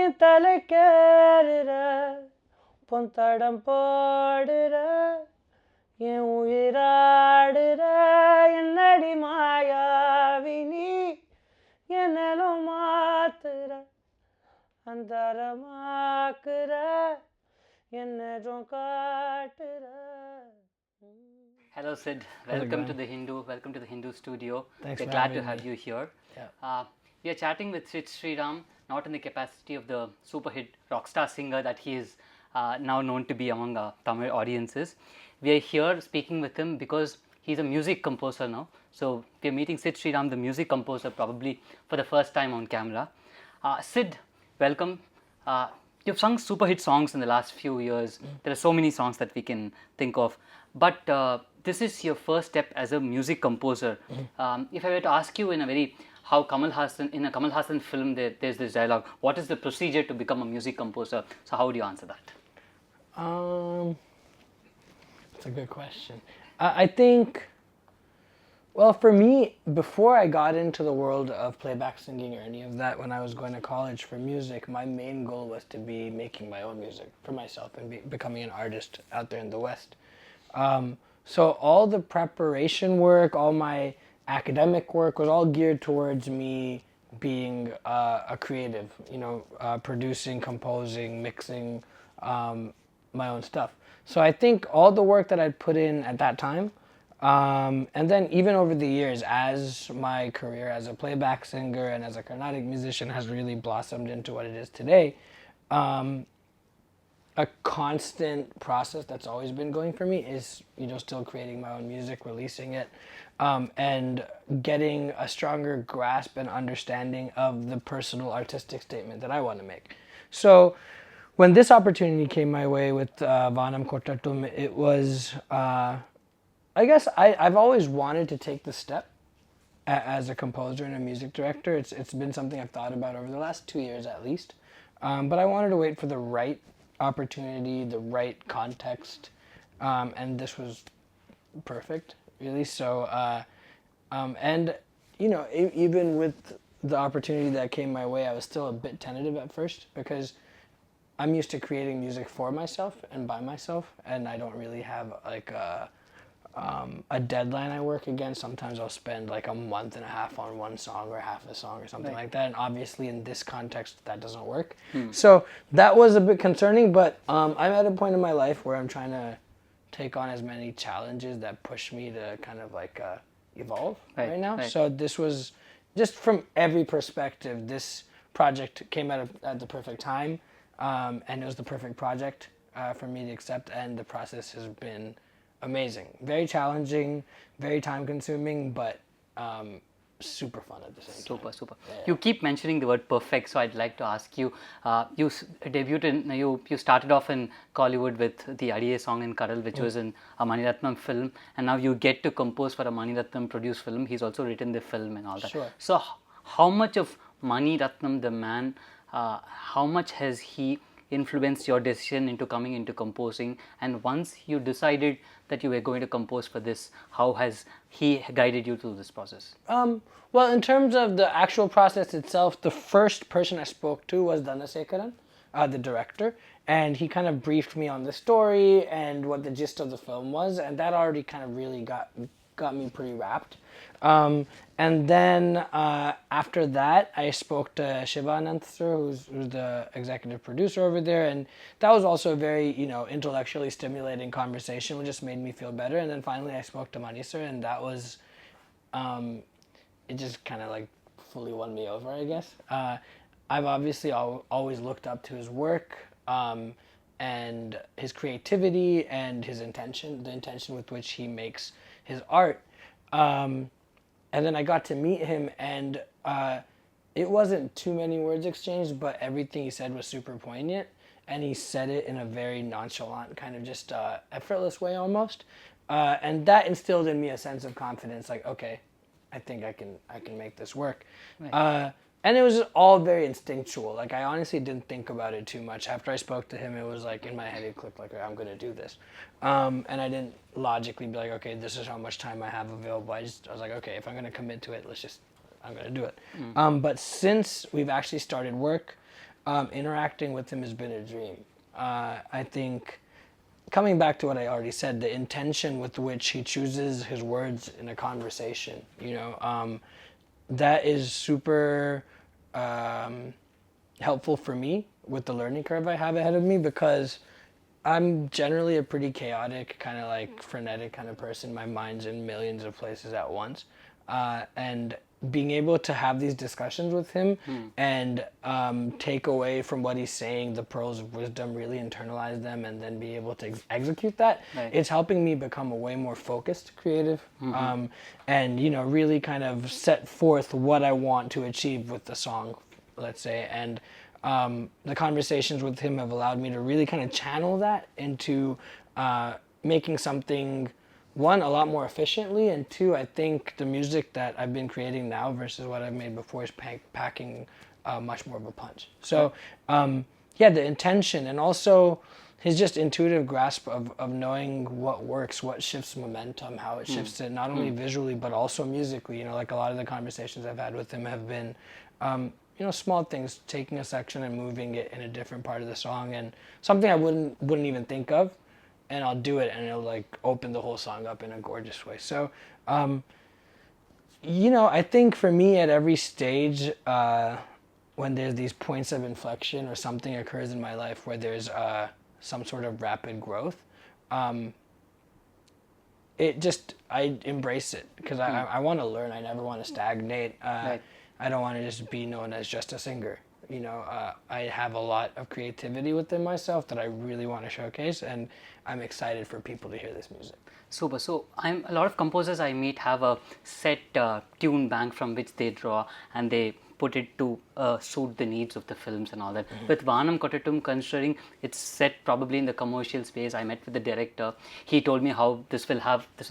என் தலைக்கேறுற பொந்தடம் போடுற என் உயிராடுற என்னடி மாயாவினி என்னலும் மாத்துற அந்தரமாக்குற என்னதும் காட்டுற. Hello Sid, welcome to the Hindu studio. Thanks We're for glad to having have me. you here. Yeah. We are chatting with Sid Sriram, not in the capacity of the super hit rock star singer that he is now known to be among Tamil audiences. We are here speaking with him because he's a music composer now. So we are meeting Sid Sriram, the music composer, probably for the first time on camera. Sid, welcome. You've sung super hit songs in the last few years. There are so many songs that we can think of. But this is your first step as a music composer. If I were to ask you in a very, how Kamal Hassan, in a Kamal Hassan film, there's this dialogue, what is the procedure to become a music composer? So how would you answer that? That's a good question. I think, well, for me, before I got into the world of playback singing or any of that, when I was going to college for music, my main goal was to be making my own music for myself and becoming an artist out there in the West. So all the preparation work, all my academic work was all geared towards me being a creative, producing, composing, mixing my own stuff. So I think all the work that I'd put in at that time, and then even over the years, as my career as a playback singer and as a Carnatic musician has really blossomed into what it is today, a constant process that's always been going for me is, still creating my own music, releasing it, and getting a stronger grasp and understanding of the personal artistic statement that I want to make. So when this opportunity came my way with Vaanam Kottatum, it was, I guess I've always wanted to take the step as a composer and a music director. It's been something I've thought about over the last 2 years at least. But I wanted to wait for the right opportunity, the right context, and this was perfect, really. So, and even with the opportunity that came my way, I was still a bit tentative at first because I'm used to creating music for myself and by myself, and I don't really have like a deadline I work against. Sometimes I'll spend like a month and a half on one song or half a song or something like that. And obviously in this context, that doesn't work. So that was a bit concerning, but I'm at a point in my life where I'm trying to take on as many challenges that push me to kind of like evolve right now. So this was just from every perspective, this project came at the perfect time. And it was the perfect project for me to accept. And the process has been amazing, very challenging, very time consuming, but super fun at the same time. Super. Yeah. You keep mentioning the word perfect, so I'd like to ask you, you started off in Collywood with the Adiye song in Karal, which was in a Mani Ratnam film, and now you get to compose for a Mani Ratnam produced film. He's also written the film and all that. Sure. So how much of Mani Ratnam, the man, how much has he influenced your decision into coming into composing? And once you decided that you were going to compose for this, how has he guided you through this process? Well, in terms of the actual process itself, the first person I spoke to was Dhanasekaran, the director, and he kind of briefed me on the story and what the gist of the film was, and that already kind of really got me pretty wrapped. And then after that, I spoke to Shiva Anand sir, who's the executive producer over there, and that was also a very intellectually stimulating conversation, which just made me feel better. And then finally, I spoke to Mani sir, and that was it just kind of like fully won me over, I guess. I've obviously always looked up to his work and his creativity and his intention, the intention with which he makes his art. And then I got to meet him, and it wasn't too many words exchanged, but everything he said was super poignant, and he said it in a very nonchalant, kind of just effortless way almost. And that instilled in me a sense of confidence, like, okay, I think I can make this work. Right. And it was all very instinctual. Like, I honestly didn't think about it too much. After I spoke to him, it was like in my head, it clicked like, I'm going to do this. And I didn't logically be like, okay, this is how much time I have available. I was like, okay, if I'm going to commit to it, I'm going to do it. But since we've actually started work, Interacting with him has been a dream. I think, coming back to what I already said, the intention with which he chooses his words in a conversation, that is super helpful for me with the learning curve I have ahead of me, because I'm generally a pretty chaotic, kind of like frenetic kind of person. My mind's in millions of places at once. And being able to have these discussions with him and take away from what he's saying the pearls of wisdom, really internalize them, and then be able to execute that, it's helping me become a way more focused creative, and really kind of set forth what I want to achieve with the song, let's say. And the conversations with him have allowed me to really kind of channel that into making something, one, a lot more efficiently, and two, I think the music that I've been creating now versus what I've made before is packing much more of a punch. So the intention, and also his just intuitive grasp of knowing what works, what shifts momentum, how it shifts it, not only visually but also musically. Like a lot of the conversations I've had with him have been small things, taking a section and moving it in a different part of the song, and something I wouldn't even think of, and I'll do it, and it'll like open the whole song up in a gorgeous way. So, I think for me, at every stage, when there's these points of inflection or something occurs in my life where there's some sort of rapid growth, I embrace it, because I want to learn. I never want to stagnate. I don't want to just be known as just a singer. I have a lot of creativity within myself that I really want to showcase, and I'm excited for people to hear this music. Super. So a lot of composers I meet have a set tune bank from which they draw, and they put it to suit the needs of the films and all that. With Vaanam Kottatum, considering it's set probably in the commercial space, I met with the director. He told me how this will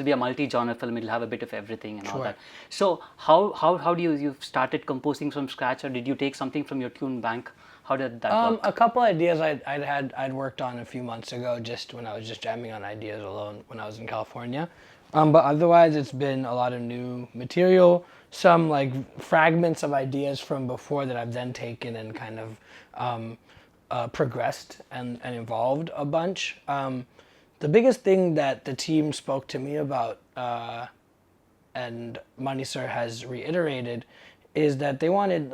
be a multi-genre film. It'll have a bit of everything and all that. So how do you've started composing from scratch, or did you take something from your tune bank? How did that work? A couple ideas I'd worked on a few months ago, just when I was just jamming on ideas alone when I was in California. But otherwise, it's been a lot of new material, some like fragments of ideas from before that I've then taken and kind of progressed and evolved a bunch. The biggest thing that the team spoke to me about, and Mani Sir has reiterated, is that they wanted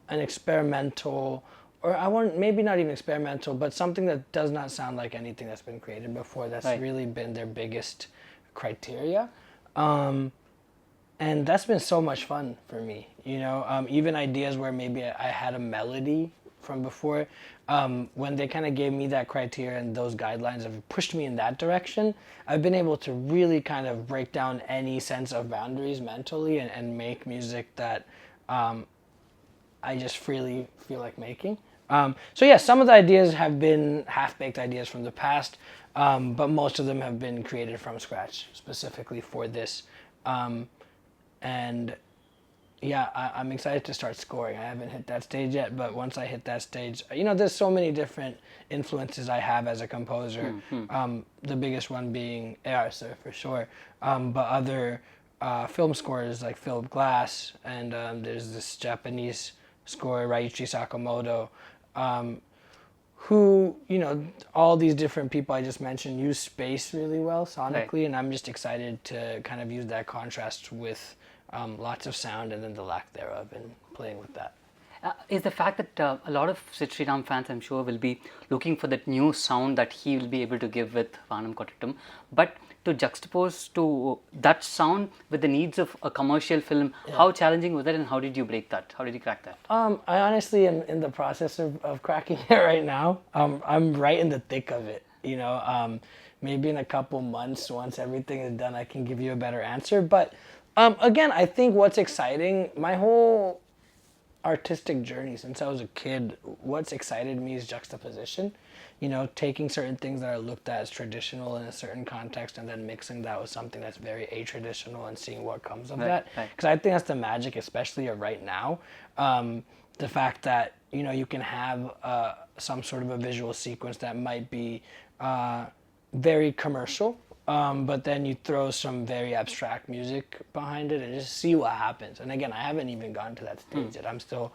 an experimental, or maybe not even experimental, but something that does not sound like anything that's been created before. That's really been their biggest criteria. And that's been so much fun for me, even ideas where maybe I had a melody from before, when they kind of gave me that criteria and those guidelines have pushed me in that direction, I've been able to really kind of break down any sense of boundaries mentally and make music that I just freely feel like making. Some of the ideas have been half-baked ideas from the past, but most of them have been created from scratch, specifically for this. I'm excited to start scoring. I haven't hit that stage yet, but once I hit that stage, there's so many different influences I have as a composer. The biggest one being A.R. Sir, for sure, but other film scores like Philip Glass, and there's this Japanese score, Ryuichi Sakamoto, who, all these different people I just mentioned use space really well sonically, and I'm just excited to kind of use that contrast with lots of sound and then the lack thereof, and playing with that. Is the fact that a lot of Sid Sriram fans, I'm sure, will be looking for that new sound that he will be able to give with Vaanam Kottatum, but to juxtapose to that sound with the needs of a commercial film, how challenging was that, and how did you break that? How did you crack that? I honestly am in the process of cracking it right now. I'm right in the thick of it, maybe in a couple months, once everything is done, I can give you a better answer. But again, I think what's exciting, my whole artistic journey since I was a kid, what's excited me is juxtaposition. Taking certain things that are looked at as traditional in a certain context and then mixing that with something that's very a-traditional and seeing what comes of that. Because I think that's the magic, especially of right now. The fact that, you can have some sort of a visual sequence that might be very commercial, but then you throw some very abstract music behind it and just see what happens. And again, I haven't even gotten to that stage yet. I'm still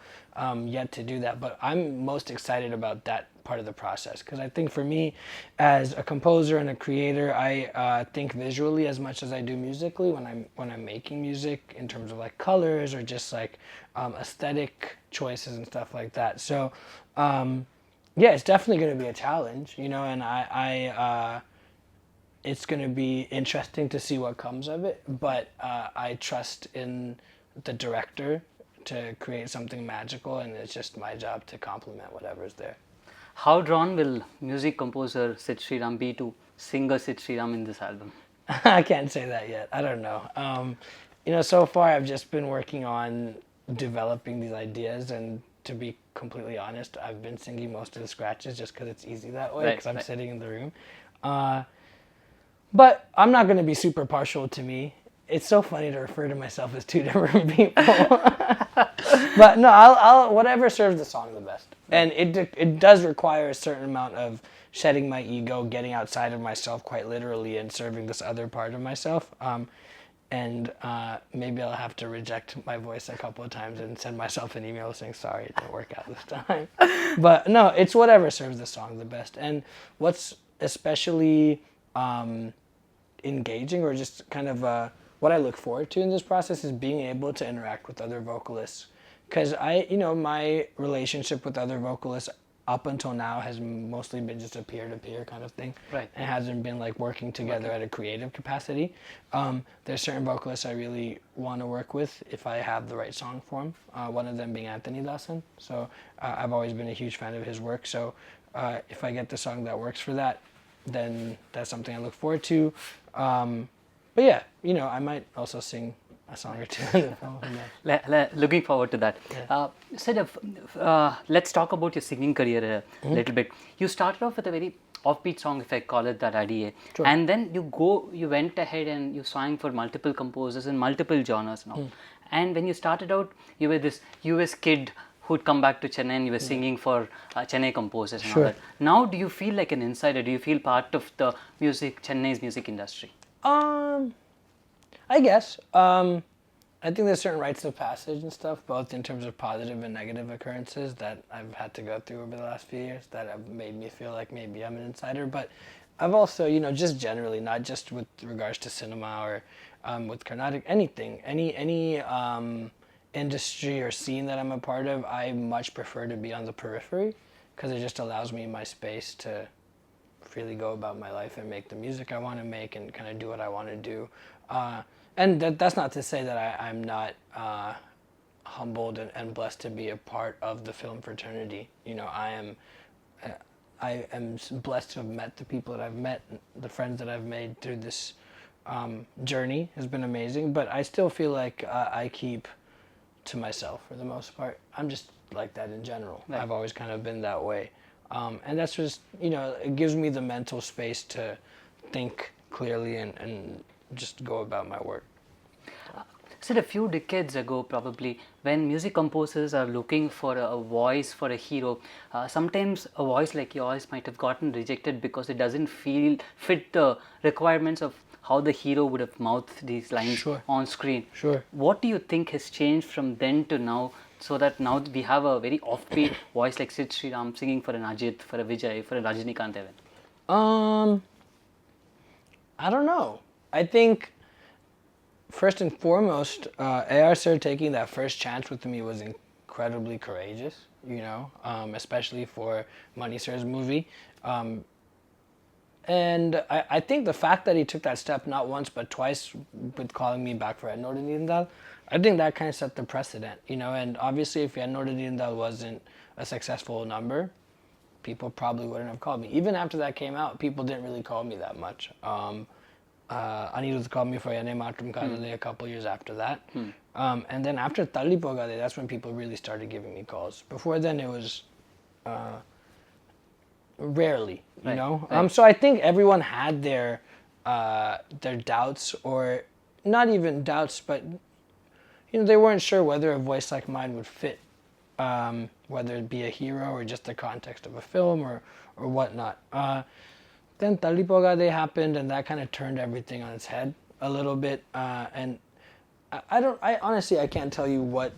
yet to do that, but I'm most excited about that part of the process, because I think for me, as a composer and a creator, I think visually as much as I do musically when I'm making music, in terms of like colors or just like aesthetic choices and stuff like that. So yeah, it's definitely going to be a challenge, you know, and it's going to be interesting to see what comes of it, but I trust in the director to create something magical, and it's just my job to complement whatever's there. How drawn will music composer Sid Sriram be to singer Sid Sriram in this album? I can't say that yet. I don't know. You know, so far I've just been working on developing these ideas, and to be completely honest, I've been singing most of the scratches just because it's easy that way, because I'm sitting in the room. But I'm not going to be super partial to me. It's so funny to refer to myself as two different people. But no, I'll whatever serves the song the best. And it does require a certain amount of shedding my ego, getting outside of myself quite literally, and serving this other part of myself. And maybe I'll have to reject my voice a couple of times and send myself an email saying, sorry, it didn't work out this time. But no, it's whatever serves the song the best. And what's especially engaging, or just kind of what I look forward to in this process, is being able to interact with other vocalists. Because my relationship with other vocalists up until now has mostly been just a peer-to-peer kind of thing. Right. It hasn't been like working together at a creative capacity. There's certain vocalists I really want to work with if I have the right song for them. One of them being Anthony Dasan. So I've always been a huge fan of his work. So if I get the song that works for that, then that's something I look forward to. But yeah, I might also sing a song or two in the film. Looking forward to that. Yeah. Sid, let's talk about your singing career a little bit. You started off with a very offbeat song, if I call it that, Adiye. Sure. And then you went ahead and you sang for multiple composers in multiple genres now. And when you started out, you were this US kid who'd come back to Chennai, and you were singing for Chennai composers and all that. Now, do you feel like an insider? Do you feel part of the Chennai's music industry? I guess. I think there's certain rites of passage and stuff, both in terms of positive and negative occurrences that I've had to go through over the last few years that have made me feel like maybe I'm an insider. But I've also, just generally, not just with regards to cinema or with Carnatic, anything, any industry or scene that I'm a part of, I much prefer to be on the periphery, because it just allows me my space to freely go about my life and make the music I want to make and kind of do what I want to do. And that's not to say that I'm not humbled and blessed to be a part of the film fraternity. I am blessed to have met the people that I've met, the friends that I've made through this journey has been amazing. But I still feel like I keep to myself for the most part. I'm just like that in general. Right. I've always kind of been that way. And that's just, it gives me the mental space to think clearly and just go about my work. So a few decades ago, probably, when music composers are looking for a voice for a hero, sometimes a voice like yours might have gotten rejected because it doesn't fit the requirements of how the hero would have mouthed these lines on screen. Sure. What do you think has changed from then to now, so that now we have a very offbeat voice like Sid Sriram singing for an Ajit, for a Vijay, for a Rajinikanth even? I don't know. I think first and foremost, A.R. Sir taking that first chance with me was incredibly courageous, especially for Money Sir's movie. And I think the fact that he took that step not once but twice with calling me back for Ennod Nirindal, I think that kind of set the precedent, and obviously if Ennod Nirindal wasn't a successful number, people probably wouldn't have called me. Even after that came out, people didn't really call me that much. Anirudh called me for Yane Matrum Kadale a couple years after that. And then after Thalli Pogathey, that's when people really started giving me calls. Before then, it was rarely, you know? Right. So I think everyone had their doubts, or not even doubts, but they weren't sure whether a voice like mine would fit, whether it be a hero or just the context of a film or whatnot. then Thalli Pogathey happened, and that kind of turned everything on its head a little bit. And I honestly, I can't tell you what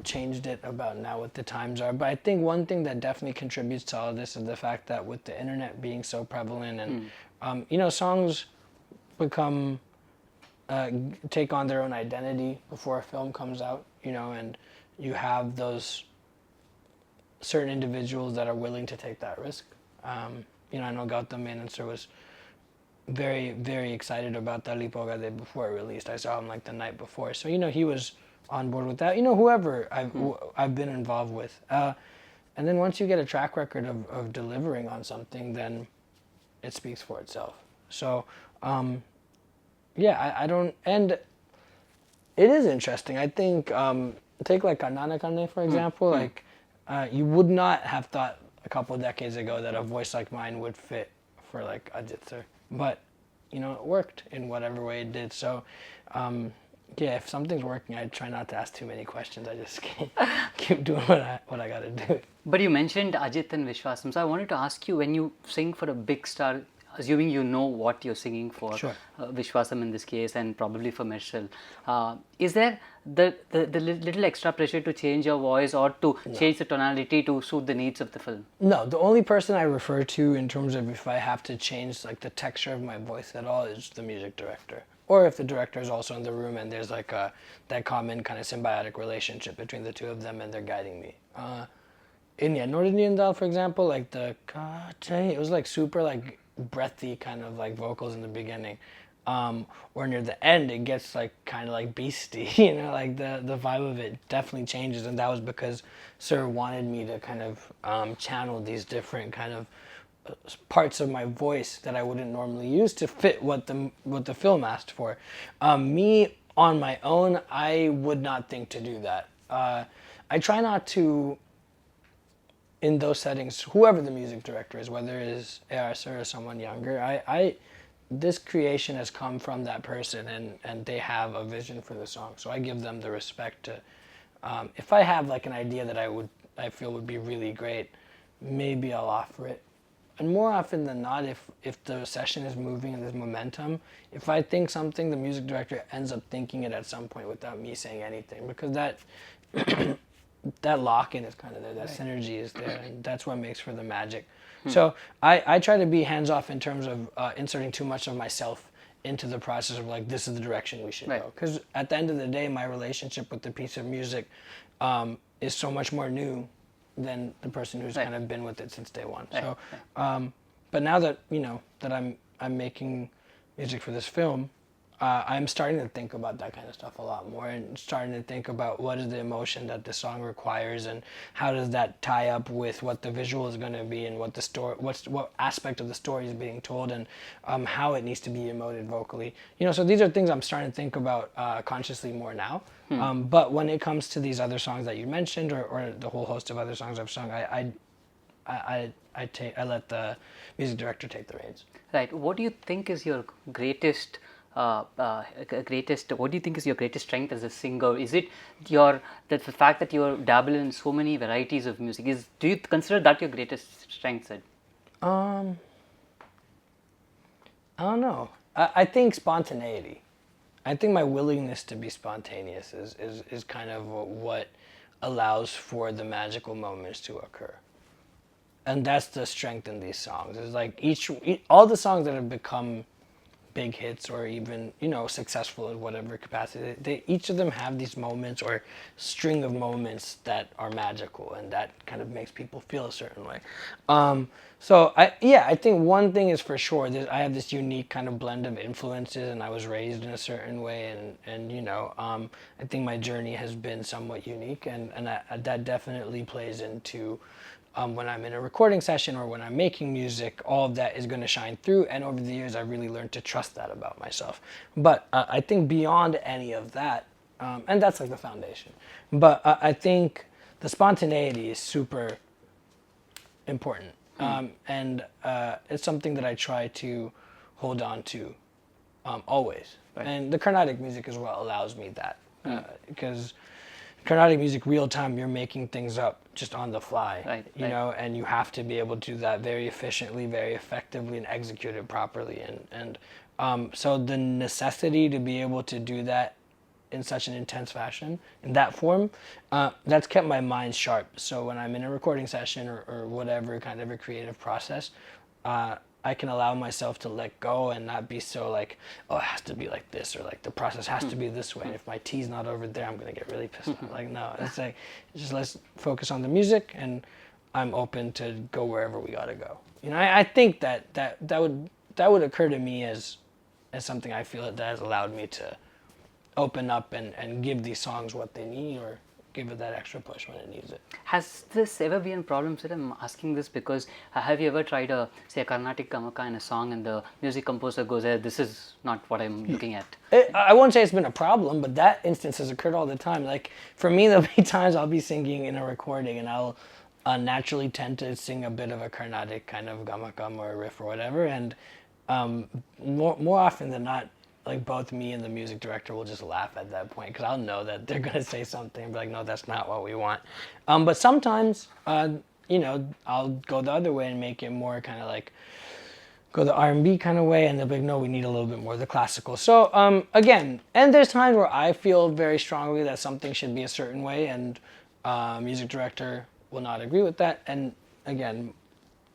changed it about now what the times are, but I think one thing that definitely contributes to all of this is the fact that with the internet being so prevalent and you know, songs become take on their own identity before a film comes out, you know, and you have those certain individuals that are willing to take that risk. You know, I know Gautam Menon sir was very, very excited about Thalli Pogathey before it released. I saw him like the night before, so you know, he was on board with that. You know, whoever I've been involved with. And then once you get a track record of delivering on something, then it speaks for itself. So, yeah, I don't, and it is interesting. I think, take like Carnatic for example, like, you would not have thought a couple of decades ago that a voice like mine would fit for like Ajit sir. But, you know, it worked in whatever way it did. So, yeah, if something's working, I try not to ask too many questions. I just keep doing what I got to do. But you mentioned Ajit and Vishwasam, so I wanted to ask you, when you sing for a big star, assuming you know what you're singing for, Sure. Vishwasam in this case, and probably for Mershal, is there the little extra pressure to change your voice or to change the tonality to suit the needs of the film? No, the only person I refer to in terms of if I have to change like the texture of my voice at all is the music director. Or if the director is also in the room and there's like that common kind of symbiotic relationship between the two of them and they're guiding me. In North Indian Dal, for example, like the Kate, it was like super like breathy kind of like vocals in the beginning. Or near the end, it gets like kind of like beastie, you know, like the vibe of it definitely changes. And that was because Sir wanted me to kind of channel these different kind of parts of my voice that I wouldn't normally use to fit what the film asked for. Me on my own, I would not think to do that. I try not to, in those settings, whoever the music director is, whether it is A.R. Sir or someone younger, this creation has come from that person and they have a vision for the song. So I give them the respect to, if I have like an idea that I feel would be really great, maybe I'll offer it. And more often than not, if the session is moving and there's momentum, if I think something, the music director ends up thinking it at some point without me saying anything, because that that lock-in is kind of there, that synergy is there, and that's what makes for the magic. So I try to be hands-off in terms of inserting too much of myself into the process of like, this is the direction we should go. Because at the end of the day, my relationship with the piece of music is so much more new than the person who's kind of been with it since day one. So, but now that, you know, that I'm making music for this film, I'm starting to think about that kind of stuff a lot more and starting to think about what is the emotion that the song requires and how does that tie up with what the visual is going to be and what the story, what aspect of the story is being told and how it needs to be emoted vocally. You know, so these are things I'm starting to think about consciously more now. But when it comes to these other songs that you mentioned or the whole host of other songs I've sung, I let the music director take the reins. Right. What do you think is your greatest what do you think is your greatest strength as a singer? Is it the fact that you dabble in so many varieties of music? Do you consider that your greatest strength, Sid? I don't know. I think spontaneity. I think my willingness to be spontaneous is kind of what allows for the magical moments to occur. And that's the strength in these songs. It's like all the songs that have become big hits or even, you know, successful in whatever capacity, each of them have these moments or string of moments that are magical and that kind of makes people feel a certain way. So I think one thing is for sure, I have this unique kind of blend of influences and I was raised in a certain way and you know, I think my journey has been somewhat unique and that definitely plays into when I'm in a recording session or when I'm making music, all of that is going to shine through. And over the years, I've really learned to trust that about myself. But I think beyond any of that, and that's like the foundation, but I think the spontaneity is super important. And it's something that I try to hold on to always. Right. And the Carnatic music as well allows me that. Because Carnatic music, real time, you're making things up just on the fly, Right, you right. know, and you have to be able to do that very efficiently, very effectively, and execute it properly. So the necessity to be able to do that in such an intense fashion, in that form, that's kept my mind sharp. So when I'm in a recording session or whatever kind of a creative process, I can allow myself to let go and not be so like, oh, it has to be like this, or like the process has to be this way. And if my T's not over there, I'm gonna get really pissed off. Like, no, it's like, just let's focus on the music, and I'm open to go wherever we gotta go. You know, I think that would occur to me as something I feel that has allowed me to open up and give these songs what they need, or give it that extra push when it needs it. Has this ever been a problem, sir? I'm asking this because have you ever tried say a Carnatic Gamaka in a song and the music composer goes, this is not what I'm looking at? I won't say it's been a problem, but that instance has occurred all the time. Like, for me, there'll be times I'll be singing in a recording and I'll naturally tend to sing a bit of a Carnatic kind of gamakam or a riff or whatever, and more often than not, like, both me and the music director will just laugh at that point, because I'll know that they're gonna say something and be like, no, that's not what we want. But sometimes, you know, I'll go the other way and make it more kind of like, go the R&B kind of way, and they'll be like, no, we need a little bit more of the classical. So again, and there's times where I feel very strongly that something should be a certain way, and music director will not agree with that. And again,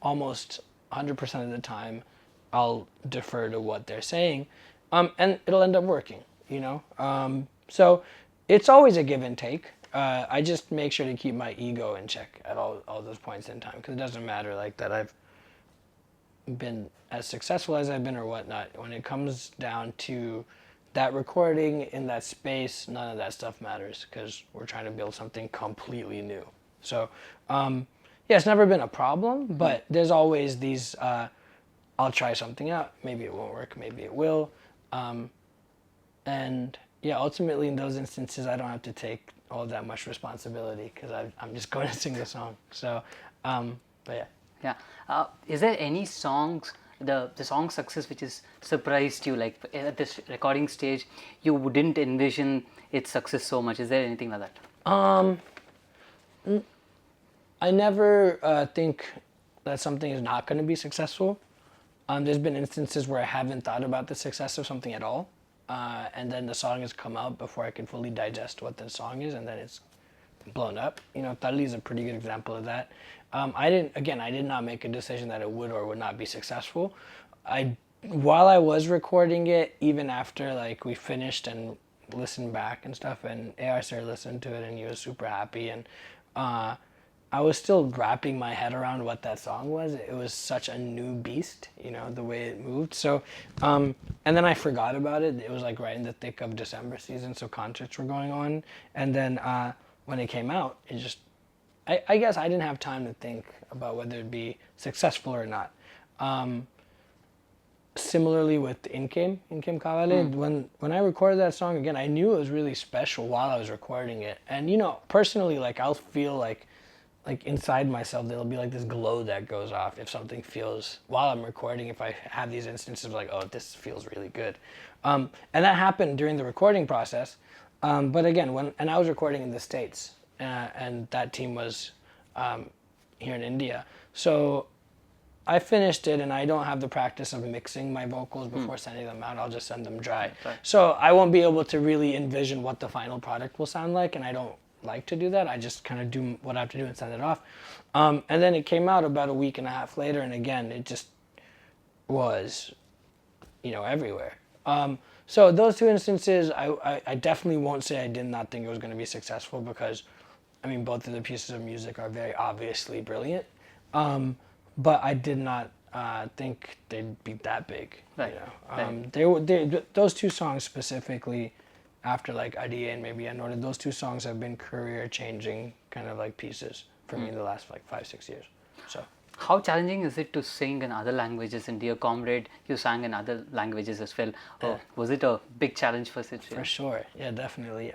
almost 100% of the time, I'll defer to what they're saying. And it'll end up working, you know? So it's always a give and take. I just make sure to keep my ego in check at all those points in time, because it doesn't matter like that I've been as successful as I've been or whatnot. When it comes down to that recording in that space, none of that stuff matters, because we're trying to build something completely new. So yeah, it's never been a problem, but there's always these, I'll try something out, maybe it won't work, maybe it will. And yeah, ultimately in those instances, I don't have to take all that much responsibility, because I'm just going to sing the song. So, but yeah. Yeah. Is there any songs, the song success which has surprised you, like at this recording stage, you wouldn't envision its success so much? Is there anything like that? I never think that something is not going to be successful. There's been instances where I haven't thought about the success of something at all, and then the song has come out before I can fully digest what the song is, and then it's blown up. You know, Thalli is a pretty good example of that. I did not make a decision that it would or would not be successful. While I was recording it, even after like we finished and listened back and stuff, and A.R started listening to it and he was super happy, and I was still wrapping my head around what that song was. It was such a new beast, you know, the way it moved. So, and then I forgot about it. It was like right in the thick of December season, so concerts were going on. And then when it came out, it just, I guess I didn't have time to think about whether it'd be successful or not. Similarly with Inkem Kavale, when I recorded that song, again, I knew it was really special while I was recording it. And, you know, personally, like, I'll feel like inside myself, there'll be like this glow that goes off if something feels, while I'm recording, if I have these instances of like, oh, this feels really good. And that happened during the recording process. But again, and I was recording in the States, and that team was here in India. So I finished it, and I don't have the practice of mixing my vocals before sending them out. I'll just send them dry. Right. So I won't be able to really envision what the final product will sound like, and I don't like to do that. I just kind of do what I have to do and send it off. And then it came out about a week and a half later, and again, it just was, you know, everywhere. So those two instances, I definitely won't say I did not think it was going to be successful, because, I mean, both of the pieces of music are very obviously brilliant. But I did not think they'd be that big. Right. You know? Those two songs specifically, after like Adiye and maybe Anorted, those two songs have been career-changing kind of like pieces for me in the last like 5-6 years. So. How challenging is it to sing in other languages? And Dear Comrade, you sang in other languages as well. Was it a big challenge for Sid Sriram? For sure, yeah, definitely.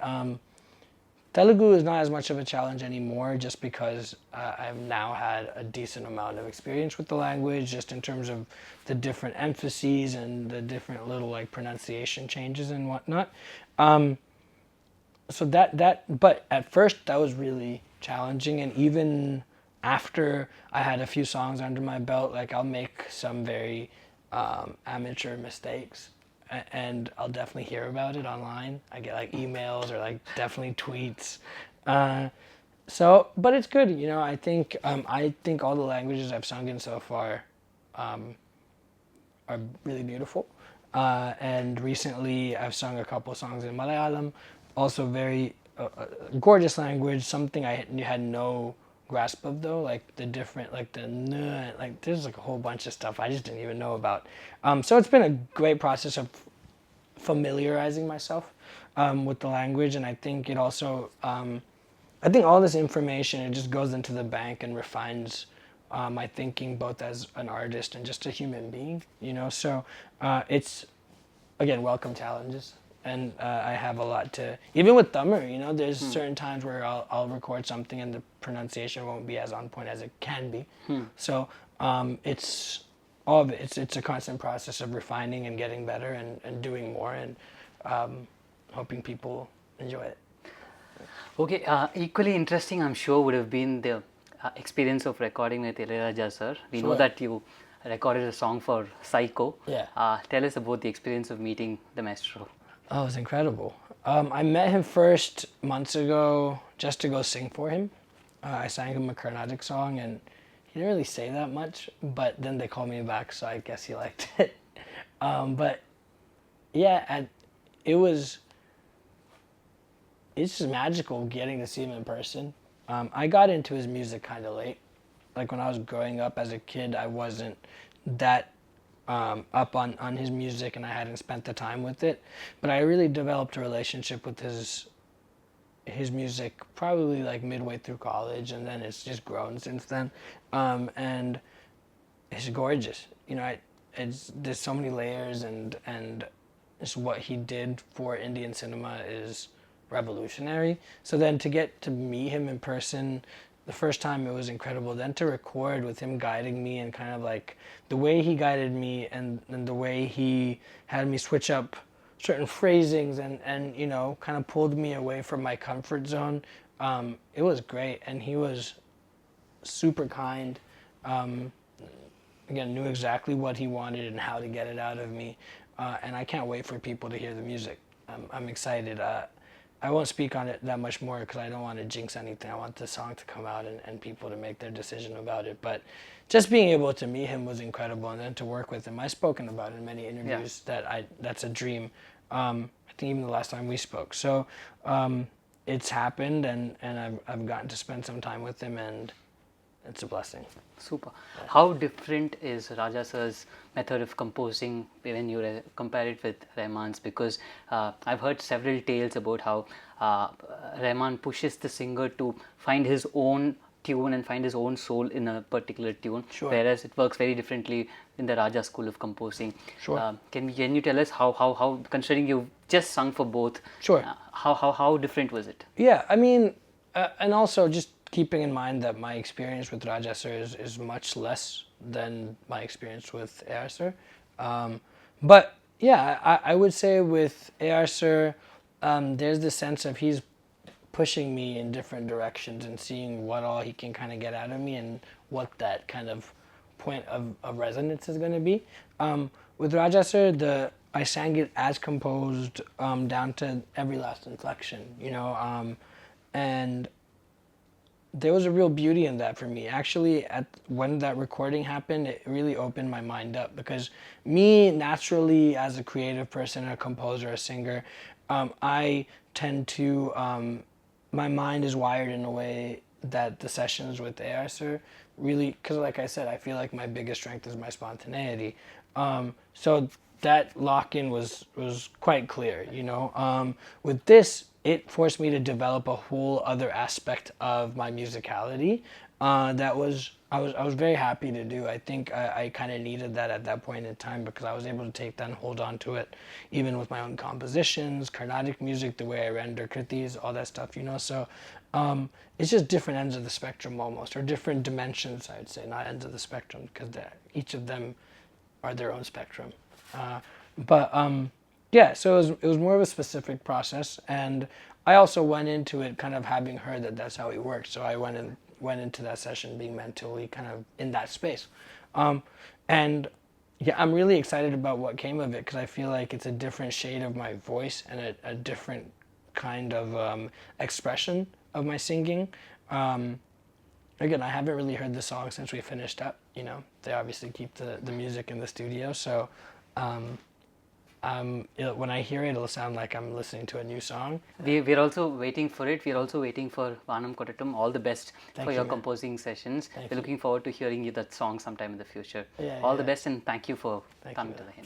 Telugu is not as much of a challenge anymore, just because I've now had a decent amount of experience with the language, just in terms of the different emphases and the different little like pronunciation changes and whatnot. so but at first that was really challenging, and even after I had a few songs under my belt, like I'll make some very amateur mistakes, and I'll definitely hear about it online. I get like emails or like definitely tweets. So, but it's good, you know. I think all the languages I've sung in so far are really beautiful. And recently, I've sung a couple songs in Malayalam, also very gorgeous language. Something I had no grasp of though, like the different, like the like there's like a whole bunch of stuff I just didn't even know about. So it's been a great process of familiarizing myself with the language, and I think it also, I think all this information, it just goes into the bank and refines my thinking both as an artist and just a human being, you know. So it's, again, welcome challenges, and I have a lot to, even with Tamil, you know, there's certain times where I'll record something and the pronunciation won't be as on point as it can be. So it's all of it. It's a constant process of refining and getting better and doing more, and hoping people enjoy it. Okay, equally interesting, I'm sure, would have been the experience of recording with Ilaiyaraaja sir. We know Sure. that you recorded a song for Psycho. Yeah. Tell us about the experience of meeting the maestro. Oh, it was incredible. I met him first months ago just to go sing for him. I sang him a Carnatic song, and he didn't really say that much, but then they called me back, so I guess he liked it. But yeah, it's just magical getting to see him in person. I got into his music kind of late. Like when I was growing up as a kid, I wasn't that up on his music, and I hadn't spent the time with it. But I really developed a relationship with his music probably like midway through college, and then it's just grown since then. And it's gorgeous. You know, there's so many layers, and just what he did for Indian cinema is revolutionary. So then to get to meet him in person the first time, it was incredible. Then to record with him guiding me, and kind of like the way he guided me, and the way he had me switch up certain phrasings, and you know, kind of pulled me away from my comfort zone. It was great, and he was super kind. Again, knew exactly what he wanted and how to get it out of me. And I can't wait for people to hear the music. I'm excited. I won't speak on it that much more because I don't want to jinx anything. I want the song to come out and people to make their decision about it. But just being able to meet him was incredible, and then to work with him. I've spoken about it in many interviews that's a dream. I think even the last time we spoke. So it's happened, and I've gotten to spend some time with him, and it's a blessing. Super. How different is Raja sir's method of composing when you compare it with Rahman's? Because I've heard several tales about how Rahman pushes the singer to find his own tune and find his own soul in a particular tune, Sure. whereas it works very differently in the Raja school of composing. Sure. Can you tell us how considering you just sung for both, Sure. How different was it? Yeah, I mean, and also just keeping in mind that my experience with Raja sir is much less than my experience with A.R sir. But yeah, I would say with A.R sir, there's the sense of he's pushing me in different directions and seeing what all he can kind of get out of me, and what that kind of point of resonance is going to be. With Raja sir, I sang it as composed, down to every last inflection, you know, and there was a real beauty in that for me. Actually, when that recording happened, it really opened my mind up, because me, naturally, as a creative person, a composer, a singer, I tend to, my mind is wired in a way that the sessions with A.R sir really, because like I said, I feel like my biggest strength is my spontaneity. So that lock-in was quite clear, you know. With this, it forced me to develop a whole other aspect of my musicality that I was very happy to do. I think I kind of needed that at that point in time, because I was able to take that and hold on to it, even with my own compositions, Carnatic music, the way I render kritis, all that stuff, you know. So it's just different ends of the spectrum almost, or different dimensions, I would say, not ends of the spectrum, because each of them are their own spectrum. But yeah, so it was more of a specific process, and I also went into it kind of having heard that that's how he worked. So I went into that session being mentally kind of in that space. And yeah, I'm really excited about what came of it because I feel like it's a different shade of my voice and a different kind of expression of my singing. Again, I haven't really heard the song since we finished up. You know, they obviously keep the music in the studio, so when I hear it, it'll sound like I'm listening to a new song. We're also waiting for it. We're also waiting for Vaanam Kottatum. All the best for your composing sessions. We're looking forward to hearing you that song sometime in the future. All the best, and thank you for coming to the hymn.